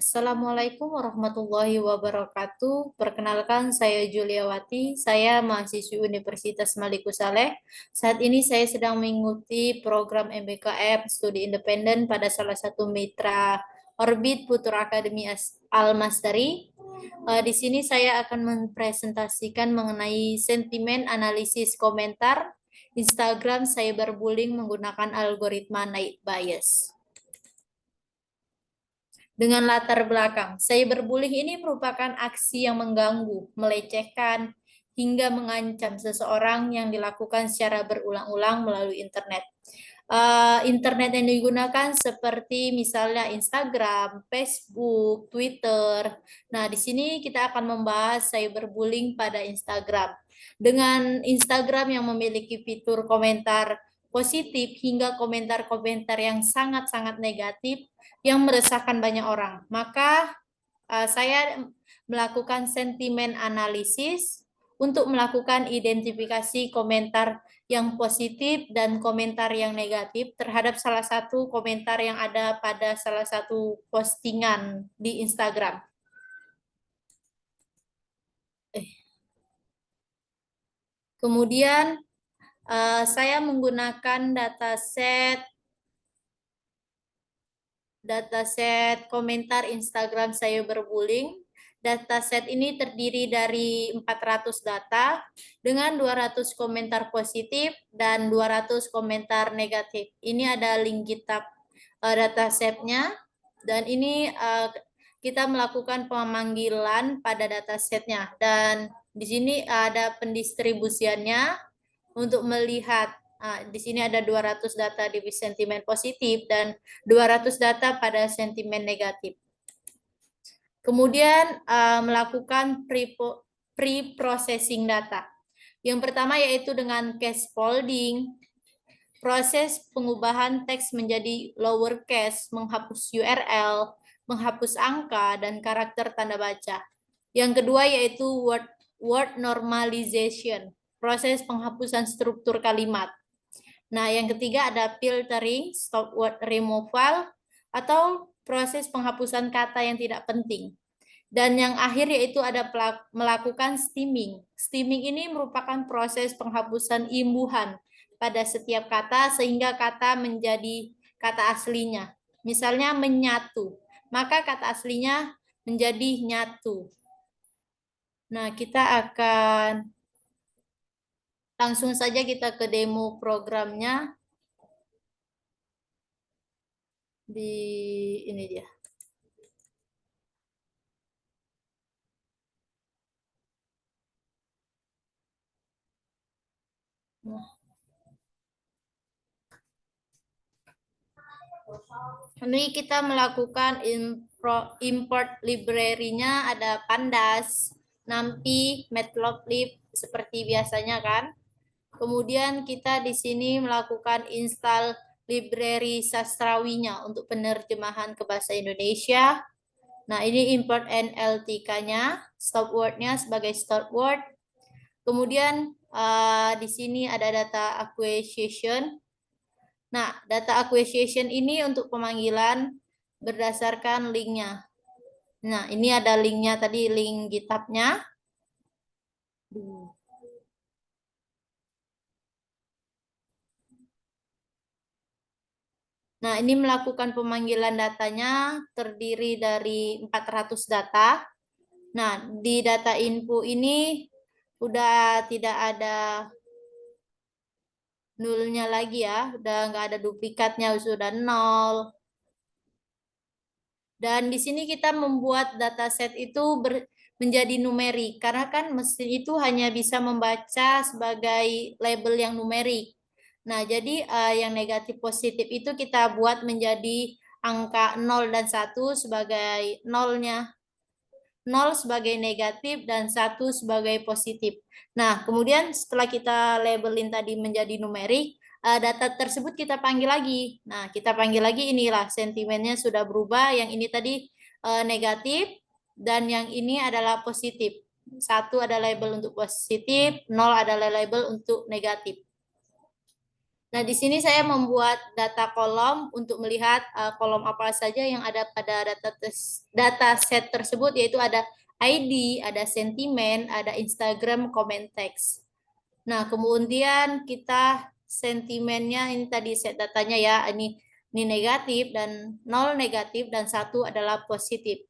Assalamualaikum warahmatullahi wabarakatuh. Perkenalkan, saya Juliawati. Saya mahasiswi Universitas Maliku Saleh. Saat ini saya sedang mengikuti program MBKM Studi Independen pada salah satu mitra Orbit Putra Akademi Al-Masdari. Di sini saya akan mempresentasikan mengenai sentimen analisis komentar Instagram cyberbullying menggunakan algoritma night bias. Dengan latar belakang, cyberbullying ini merupakan aksi yang mengganggu, melecehkan, hingga mengancam seseorang yang dilakukan secara berulang-ulang melalui internet. Internet yang digunakan seperti misalnya Instagram, Facebook, Twitter. Nah, di sini kita akan membahas cyberbullying pada Instagram. Dengan Instagram yang memiliki fitur komentar positif hingga komentar-komentar yang sangat-sangat negatif yang meresahkan banyak orang. Maka saya melakukan sentimen analisis untuk melakukan identifikasi komentar yang positif dan komentar yang negatif terhadap salah satu komentar yang ada pada salah satu postingan di Instagram. Kemudian saya menggunakan dataset komentar Instagram cyberbullying. Dataset ini terdiri dari 400 data dengan 200 komentar positif dan 200 komentar negatif. Ini ada link GitHub datasetnya, dan ini kita melakukan pemanggilan pada datasetnya, dan di sini ada pendistribusiannya untuk melihat. Di sini ada 200 data di sentimen positif dan 200 data pada sentimen negatif. Kemudian melakukan pre-processing data. Yang pertama yaitu dengan case folding, proses pengubahan teks menjadi lowercase, menghapus URL, menghapus angka, dan karakter tanda baca. Yang kedua yaitu word normalization, proses penghapusan struktur kalimat. Nah, yang ketiga ada filtering, stop word removal, atau proses penghapusan kata yang tidak penting. Dan yang akhir yaitu ada melakukan steaming. Steaming ini merupakan proses penghapusan imbuhan pada setiap kata sehingga kata menjadi kata aslinya. Misalnya menyatu, maka kata aslinya menjadi nyatu. Nah, kita akan langsung saja kita ke demo programnya. Di ini dia. Ini kita melakukan import library-nya, ada Pandas, NumPy, Matplotlib seperti biasanya kan. Kemudian kita di sini melakukan install library sastrawinya untuk penerjemahan ke bahasa Indonesia. Nah, ini import NLTK-nya, stop word-nya sebagai stop word. Kemudian di sini ada data acquisition. Nah, data acquisition ini untuk pemanggilan berdasarkan linknya. Nah, ini ada linknya tadi, link GitHub-nya. Nah, ini melakukan pemanggilan datanya terdiri dari 400 data. Nah, di data info ini udah tidak ada nulnya lagi ya, udah nggak ada duplikatnya, sudah 0. Dan di sini kita membuat dataset itu menjadi numerik, karena kan mesin itu hanya bisa membaca sebagai label yang numerik. Nah, jadi yang negatif positif itu kita buat menjadi angka 0 dan 1 sebagai nolnya. 0 sebagai negatif dan 1 sebagai positif. Nah, kemudian setelah kita labelin tadi menjadi numerik, data tersebut kita panggil lagi. Nah, kita panggil lagi, inilah sentimennya sudah berubah. Yang ini tadi negatif dan yang ini adalah positif. 1 ada label untuk positif, 0 adalah label untuk negatif. Nah, di sini saya membuat data kolom untuk melihat kolom apa saja yang ada pada data set tersebut, yaitu ada ID, ada sentimen, ada Instagram, comment text. Nah, kemudian kita sentimennya ini tadi set datanya ya, ini negatif dan 0 negatif dan 1 adalah positif.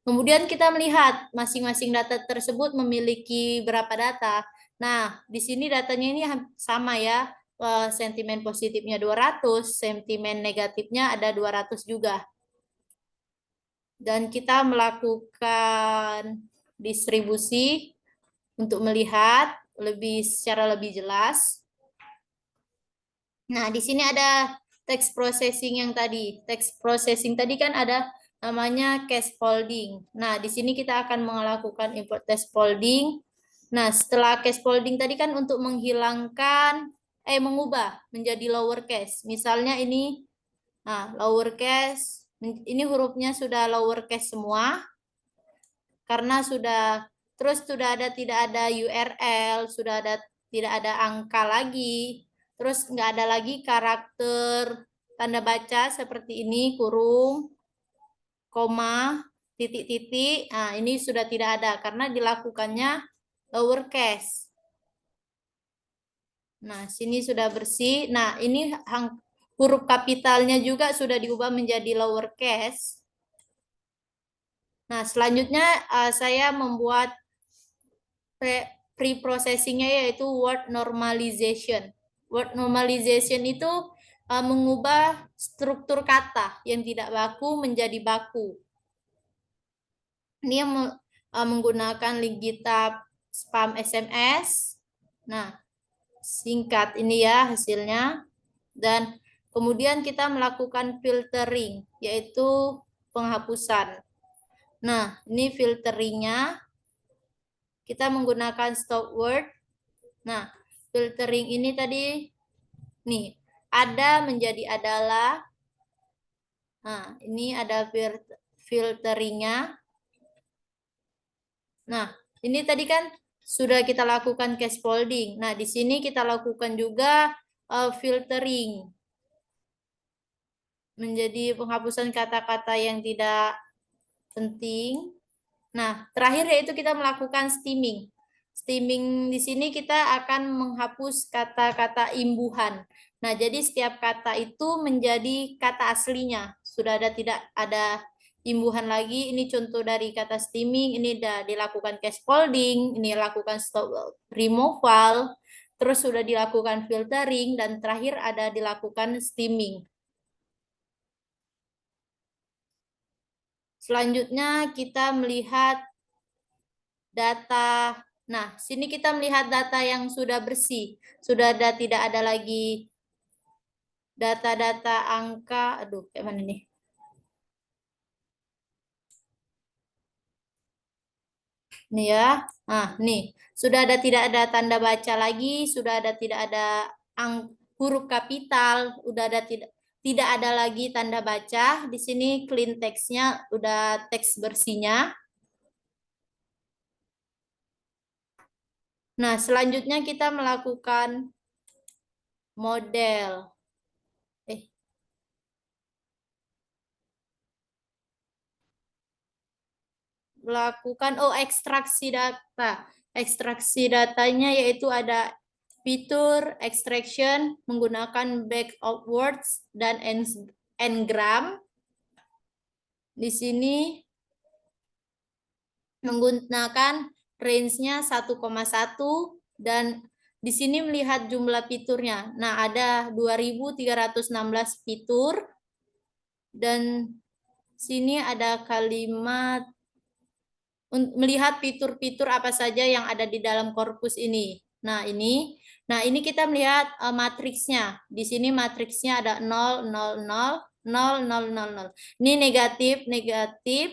Kemudian kita melihat masing-masing data tersebut memiliki berapa data. Nah, di sini datanya ini sama ya. Sentimen positifnya 200, sentimen negatifnya ada 200 juga. Dan kita melakukan distribusi untuk melihat secara lebih jelas. Nah, di sini ada text processing yang tadi. Text processing tadi kan ada namanya case folding. Nah, di sini kita akan melakukan import text folding. Nah, setelah case folding tadi kan untuk mengubah menjadi lowercase. Misalnya ini, nah, lowercase, ini hurufnya sudah lowercase semua, karena sudah ada tidak ada URL, tidak ada angka lagi, terus nggak ada lagi karakter tanda baca seperti ini, kurung, koma, titik-titik. Nah, ini sudah tidak ada karena dilakukannya lowercase. Nah, sini sudah bersih. Nah, ini huruf kapitalnya juga sudah diubah menjadi lowercase. Nah, selanjutnya saya membuat pre-processingnya yaitu word normalization. Word normalization itu mengubah struktur kata yang tidak baku menjadi baku. Ini yang menggunakan Ligitab spam SMS. Nah, singkat ini ya hasilnya. Dan kemudian kita melakukan filtering, yaitu penghapusan. Nah, ini filteringnya. Kita menggunakan stop word. Nah, filtering ini tadi, nih, ada menjadi adalah. Nah, ini ada filteringnya. Nah, ini tadi kan sudah kita lakukan case folding. Nah, di sini kita lakukan juga filtering. Menjadi penghapusan kata-kata yang tidak penting. Nah, terakhir yaitu kita melakukan steaming. Steaming di sini kita akan menghapus kata-kata imbuhan. Nah, jadi setiap kata itu menjadi kata aslinya. Sudah tidak ada imbuhan lagi. Ini contoh dari kata steaming. Ini sudah dilakukan case folding, ini lakukan stop removal, terus sudah dilakukan filtering, dan terakhir ada dilakukan steaming. Selanjutnya kita melihat data. Nah, sini kita melihat data yang sudah bersih. Sudah tidak ada lagi data-data angka. Aduh, kayak mana nih? Nih ya. Nah, nih. Sudah tidak ada tanda baca lagi, sudah tidak ada huruf kapital, udah tidak ada lagi tanda baca. Di sini clean text-nya udah teks bersihnya. Nah, selanjutnya kita melakukan model. Ekstraksi data. Ekstraksi datanya yaitu ada fitur extraction menggunakan back of words dan n-gram. Di sini menggunakan range-nya 1,1 dan di sini melihat jumlah fiturnya. Nah, ada 2316 fitur dan sini ada kalimat melihat fitur-fitur apa saja yang ada di dalam korpus ini. Nah, ini kita melihat matriksnya. Di sini matriksnya ada 0, 0, 0, 0, 0, 0, 0. Ini negatif, negatif.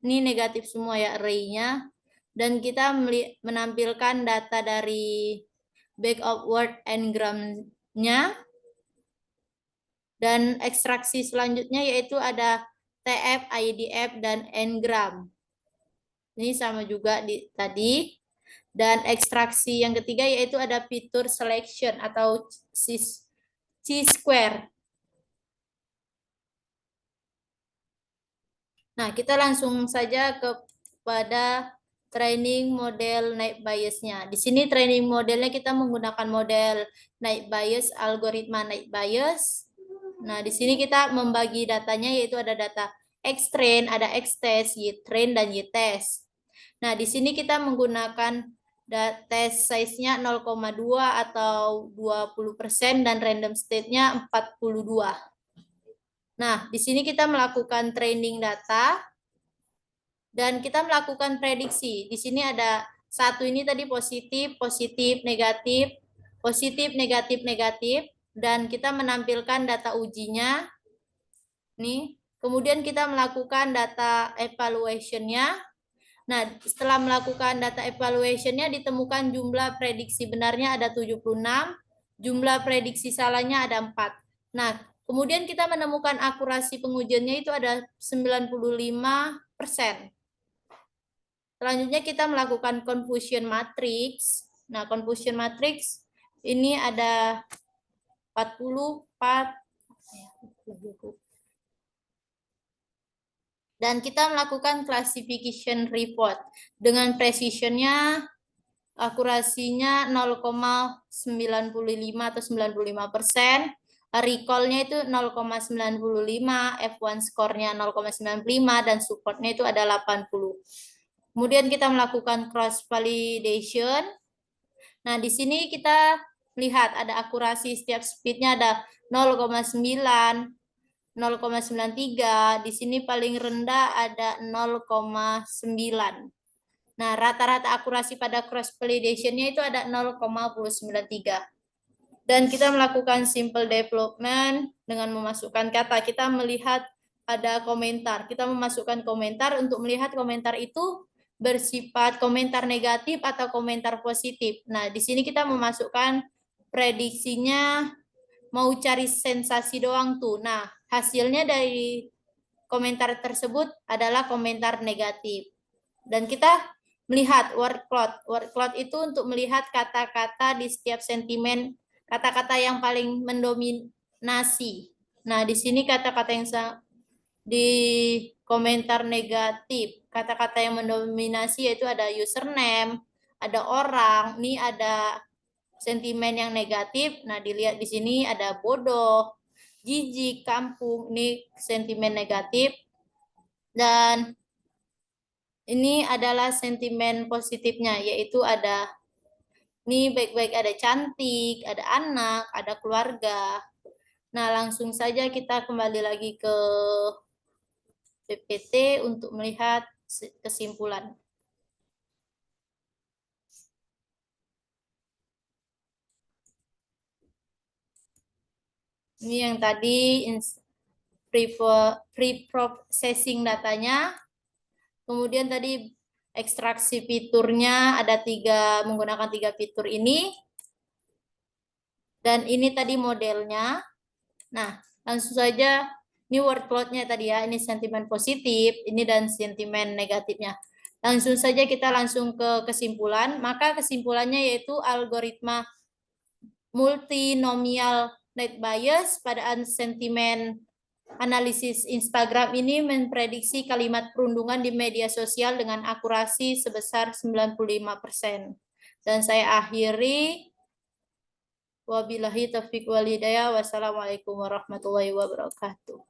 Ini negatif semua ya array-nya. Dan kita menampilkan data dari back of word n-gram-nya. Dan ekstraksi selanjutnya yaitu ada TF, IDF, dan n-gram. Ini sama juga tadi. Dan ekstraksi yang ketiga yaitu ada fitur selection atau chi-square. Nah, kita langsung saja kepada training model Naive Bayes-nya. Di sini training modelnya kita menggunakan model Naive Bayes, algoritma Naive Bayes. Nah, di sini kita membagi datanya, yaitu ada data X-train, ada X-test, Y-train, dan Y-test. Nah, di sini kita menggunakan test size-nya 0,2 atau 20% dan random state-nya 42. Nah, di sini kita melakukan training data dan kita melakukan prediksi. Di sini ada satu ini tadi positif, positif, negatif, positif, negatif, negatif, dan kita menampilkan data ujinya. Nih, kemudian kita melakukan data evaluation-nya. Nah, setelah melakukan data evaluation-nya ditemukan jumlah prediksi benarnya ada 76, jumlah prediksi salahnya ada 4. Nah, kemudian kita menemukan akurasi pengujiannya itu ada 95%. Selanjutnya kita melakukan confusion matrix. Nah, confusion matrix ini ada 44 dan kita melakukan classification report dengan precisionnya akurasinya 0,95 atau 95%, recall-nya itu 0,95, F1 score-nya 0,95 dan support-nya itu ada 80. Kemudian kita melakukan cross validation. Nah, di sini kita lihat ada akurasi setiap speed-nya ada 0,9, 0,93, di sini paling rendah ada 0,9. Nah, rata-rata akurasi pada cross validation-nya itu ada 0,93. Dan kita melakukan simple development dengan memasukkan kata. Kita melihat ada komentar. Kita memasukkan komentar untuk melihat komentar itu bersifat komentar negatif atau komentar positif. Nah, di sini kita memasukkan prediksinya mau cari sensasi doang tuh. Nah, hasilnya dari komentar tersebut adalah komentar negatif. Dan kita melihat word cloud. Word cloud itu untuk melihat kata-kata di setiap sentimen, kata-kata yang paling mendominasi. Nah, di sini kata-kata yang di komentar negatif, kata-kata yang mendominasi yaitu ada username, ada orang, ini ada sentimen yang negatif. Nah, dilihat di sini ada bodoh, jijik, kampung, ini sentimen negatif. Dan ini adalah sentimen positifnya, yaitu ada ini baik-baik, ada cantik, ada anak, ada keluarga. Nah, langsung saja kita kembali lagi ke PPT untuk melihat kesimpulan. Ini yang tadi pre-processing datanya. Kemudian tadi ekstraksi fiturnya ada menggunakan 3 fitur ini. Dan ini tadi modelnya. Nah, langsung saja ini word cloud-nya tadi ya, ini sentimen positif, ini dan sentimen negatifnya. Langsung saja kita langsung ke kesimpulan. Maka kesimpulannya yaitu algoritma multinomial net bias pada sentimen analisis Instagram ini memprediksi kalimat perundungan di media sosial dengan akurasi sebesar 95%. Dan saya akhiri. Wabillahi taufiq wal hidayah. Wassalamualaikum warahmatullahi wabarakatuh.